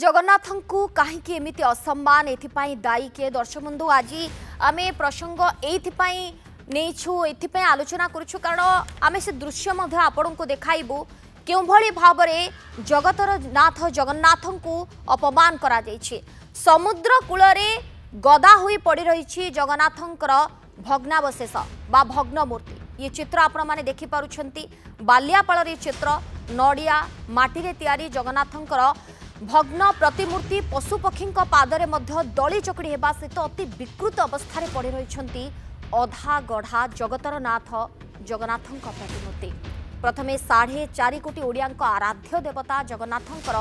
जगन्नाथଙ୍କୁ କାହିଁକି ଏମିତି ଅସମ୍ମାନ ଏଥିପାଇଁ ଦାୟୀ କିଏ ଦର୍ଶକ ବନ୍ଧୁ ଆଜି ଆମେ ପ୍ରସଙ୍ଗ ଏଇଥିପାଇଁ ନେଇଛୁ ଏଥିପାଇଁ ଆଲୋଚନା କରୁଛୁ କାରଣ ଆମେ ସେ ଦୃଶ୍ୟ ମଧ୍ୟ ଆପଣଙ୍କୁ ଦେଖାଇବୁ କେଉଁଭଳି ଭାବରେ ଜଗତର ନାଥ ଜଗନ୍ନାଥଙ୍କୁ ଅପମାନ କରାଯାଇଛି ସମୁଦ୍ର କୂଳରେ ଗଦା ହୋଇ ପଡ଼ି ରହିଛି ଜଗନ୍ନାଥଙ୍କର ଭଗ୍ନାବଶେଷ ବା ଭଗ୍ନ ମୂର୍ତ୍ତି ये चित्र आपण माने देखि पारुछंती बालियापाळर चित्र नडिया माटीरे तैयारी जगन्नाथंकर भग्न प्रतिमूर्ति पशुपक्षी पादरे मध्य दली चकड़ी हेबा सहित अति विकृत अवस्था पड़ी रही अधा गढ़ा जगतर नाथ जगन्नाथंक प्रतिमूर्ति प्रथमे 4.5 कोटी ओडिया आराध्य देवता जगन्नाथंकर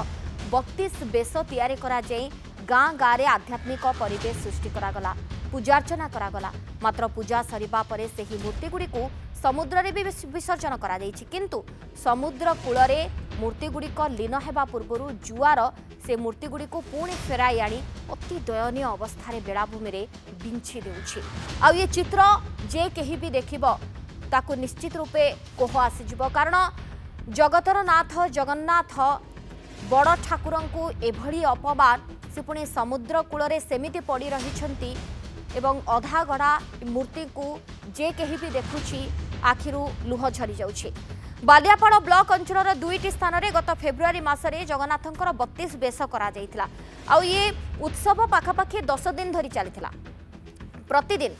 32 बेश तैयारी करा जाई गाँ गाँव आध्यात्मिक परिवेश सृष्टि करागला पूजार्चना करागला मात्र पूजा सरिबा परे सेही मूर्ति गुड़ी को समुद्र रे भी विसर्जन करा जाइछि किंतु समुद्र कूलरे मूर्ति गुड़िक लीन हेबा पूर्वरु जुआर से मूर्ति गुड़ी को पुणी फेराई आनी अति दयनीय अवस्था बेलाभूमि रे बिंछि देउछि आ ये चित्र जे केही भी देखिबो ताकु निश्चित रूपे कोह आसीजिबो कारण जगतर नाथ जगन्नाथ बड़ ठाकुरंकु एभली अपमान से पुणी समुद्र कूलरे सेमिति पड़ी रहिछंती एवं अधा गढ़ा मूर्ति को जे कहीं भी देखुची आखिरु लुह झरी जाउछि बालियापाड़ ब्लॉक अंचल दुईटी स्थान में गत फेब्रुआरी मासरे जगन्नाथंकर 32 बेश करा जाइथिला आ ये उत्सव पाखापाखि 10 दिन धरी चलीथिला प्रतिदिन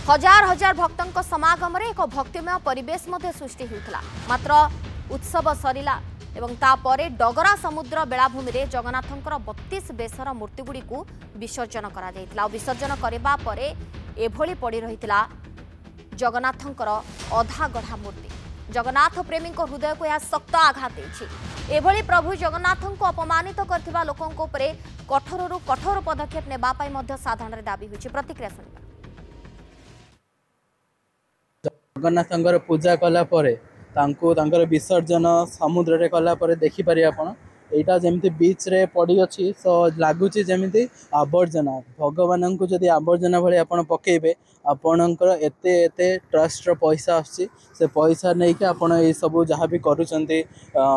हजार हजार भक्तों समागम रे एक भक्तिमय परिवेश मध्य सृष्टि होउथिला मात्र उत्सव सरिला एवं तापरे डगरा समुद्र बेलाभूमि रे जगन्नाथंकर 32 बेशर मूर्ति गुड़ी को विसर्जन करा जाइथिला विसर्जन करबा परे एभली पड़ी रहिथिला जगन्नाथंकर अधा गढ़ा मूर्ति जगन्नाथ प्रेमी हृदय को यह शक्त आघात देछि एभली प्रभु जगन्नाथंको अपमानित करथिबा लोकंको उपरे कठोररु कठोर पदक्षेप नेबा पई मध्य साधारण दाबी होछि प्रतिक्रिया सुनिबा जगन्नाथंकर पूजा कला परे तांको तांकर विसर्जन समुद्र रे कला परे देखि पारि आपण एटा जेमति बीच रे पड़ी अछि सो लागुची जेमति आवर्जना भगवान को जदि आवर्जना भले आपण पकेबे आपणकर एते एते ट्रस्ट रो पैसा आछि से पैसा नै के आपण ए सब जहाँ भी करूचंती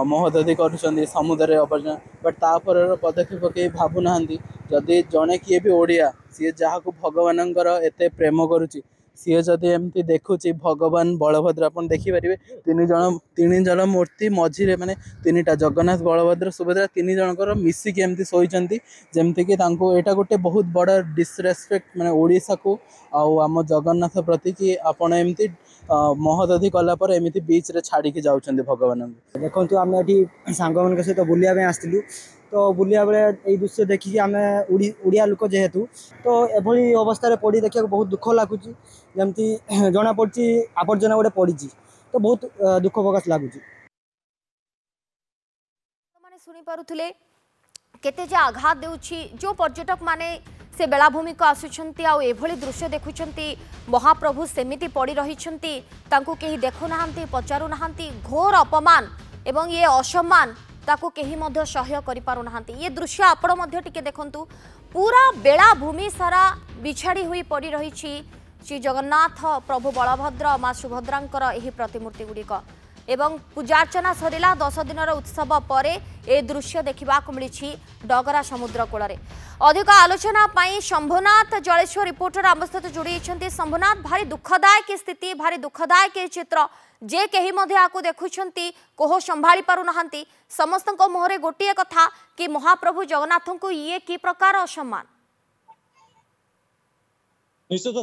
महोदधि करूचंती समुद्र रे आवर्जना बट तापर पदक्षेप के भाबु नाहंती जदि जणे किए भी ओडिया सी जहाँ को भगवानकर एते प्रेम करूची सी जदि एमती देखुची भगवान बलभद्र अपन देखिपारे तीन जन मूर्ति मझिरे माने तीनटा जगन्नाथ बलभद्र सुभद्रा तीन जनकर मिसिक एमती सोईचंती जेमती कि तांको एटा गोटे बहुत बड़ डिसरेस्पेक्ट माने ओडिशा को आम जगन्नाथ प्रति कि आपण एमती महोदधि कला पर एमती बीच रे छाड़ी के जाउचंती भगवान देखंतु आमे एठी सांग मन के सहित बुलिया में आस्तिलु तो बुलिया बेले ये दृश्य देखिए आम ओडिया लोक जेहेतु तो एभली अवस्था पड़ी देखा बहुत दुख लगुच जमती जना पड़ी आवर्जना गोटे पड़ी तो बहुत दुख प्रकाश लगुच शुणी पारुथिले केते जे आघात देउछि जो पर्यटक माने से बेलाभूमि को आसुछंती आ एभली दृश्य देखुछंती महाप्रभु सेमिति पड़ी रहिछंती तांको केही देखु नाहंती पचारु नाहंती घोर अपमान एवं ये असम्मान ताको केही मध्य सह्य करि पारु नाहंती ये दृश्य आपण मध्य टिके देखंतु पूरा बेलाभूमि सारा बिछाड़ी हुई पड़ी रहिछि श्री जगन्नाथ प्रभु बलभद्र माँ सुभद्रांकर एही प्रतिमूर्ति गुड़िक एवं पूजार्चना सरिला 10 दिनर उत्सव परे ए दृश्य देखा मिली डगरा समुद्र कूल अधिक आलोचना पाई शंभुनाथ जलेश्वर रिपोर्टर आम सहित जोड़ी शंभुनाथ भारी दुखदायक स्थिति भारी दुखदायक चित्र जे कहीं आपको देखुंती कोह संभाली पारु नाहंती समस्त मुहरे गोटे कथा कि महाप्रभु जगन्नाथ को ये कि प्रकार असम्मान निश्चित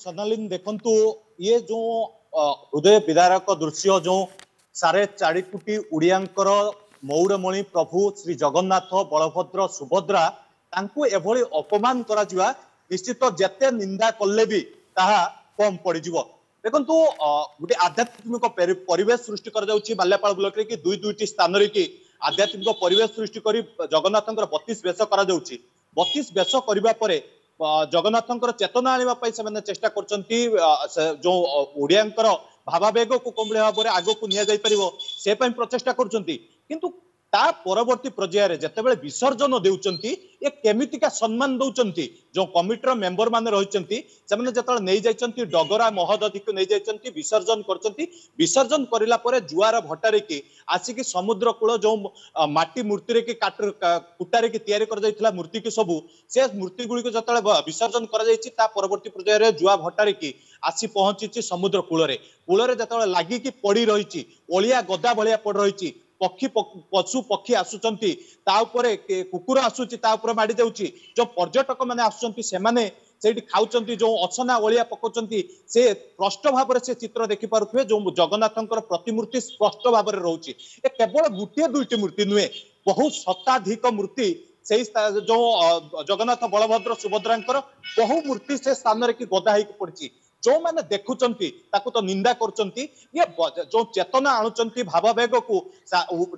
सनालिन देखंतु ये जो हृदय विदारक दृश्य जो 4.5 कोटी ओडियांकर मौरमणि प्रभु श्री जगन्नाथ बलभद्र सुभद्रा तांको एभली अपमान करा जिवा निश्चित जेते निंदा कले भी ताहा कम पड़ जिवो देखंतु गोटे आध्यात्मिक परिवेश सृष्टि कर जाउछि बाल्यापाड़ ब्लॉक रे कि दुईटी स्थान रे कि आध्यात्मिक परिवेश सृष्टि करी जगन्नाथंकर 32 बेश करा जाउछि 32 बेश करबा परे जगन्नाथंकर चेतना आनिबा पई से चेष्टा करचंती जो ओडियांकर भावावेग को कमले भाव आग को निया जाई परिबो से पई प्रचेष्टा करचंती किंतु ता परवर्ती पर्यायर जेतेबेले विसर्जन देउचंती ए केमितिका सम्मान दउचंती जो कमिटीर मेंबर माने रहिचंती सेमाने जेतेबेले नै जाइचंती डगरा महदधि को नै जाइचंती विसर्जन करचंती विसर्जन करिला परे जुआर भटारे की आसिकी समुद्र कूल जो माटी मूर्ति रे की कुटारे की तयारी कर जाइथिला मूर्ति के सबु से मूर्ति गुडी को जेतेबेले विसर्जन कर जाइछि ता परवर्ती पर्यायर जुआ भटारे की आसी पहुंची समुद्र कूल रे जेतेबेले लागि की पड़ी रहिछि ओलिया गदा भलिया पड़ रहिछि पक्षी पशु पक्षी आसुचंती ता उपरे कुकुर आसुची ता उपरे माडी जाउची जो पर्यटक माने आसुचंती से माने सेठी खाउचंती जो असना ओलिया पकोचंती से स्पष्ट भाव से चित्र देखि पारुथबे जो जगन्नाथंकर प्रतिमूर्ति स्पष्ट भाव रे रहउची ए केवल गुटिया दुईटी मूर्ति नुहे बहुत शताधिक मूर्ति से जो जगन्नाथ बलभद्र सुभद्रांकर बहु मूर्ति से स्थान रे की गदा हेकि पड़ची जो माने देखुचंती ताकू तो निंदा करचंती ये जो चेतना आणुचंती भावावेग को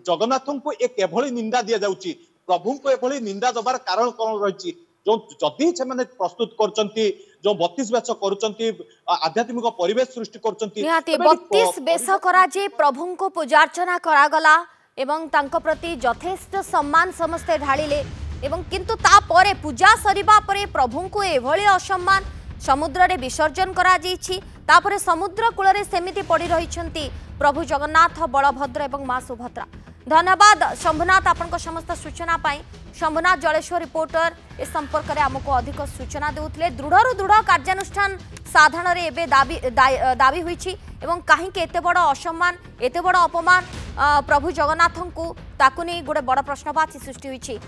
जगन्नाथ को एक एभली निंदा दिया जाउची प्रभु को एभली निंदा दबार कारण कोन रहिची जो जदि से माने प्रस्तुत करचंती जो 32 बेस करचंती आध्यात्मिक परिवेश सृष्टि करचंती निहाती 32 बेस करा जे प्रभु को पूजार्चना करा गला एवं तांको प्रति यथेष्ट सम्मान समस्ते ढालिले एवं किंतु ता परे पूजा सरिबा परे प्रभु को एभली असम्मान समुद्र रे विसर्जन करा जाइछि तापरे समुद्र कूल रे सेमिति पड़ी रहिछंती प्रभु जगन्नाथ बलभद्र एवं मां सुभद्रा। धन्यवाद शंभुनाथ आपन समस्त सूचना पाई। शंभुनाथ जलेश्वर रिपोर्टर ए संपर्क रे हमको अधिक सूचना देउथले दृढ़ दृढ़ कार्यानुष्ठान साधारण रे एबे दाबी होईछि एवं काहे के एते बड़ असम्मान एते बड़ अपमान प्रभु जगन्नाथ को ताकु नै गोटे बड़ प्रश्नवाची सृष्टि होईछि।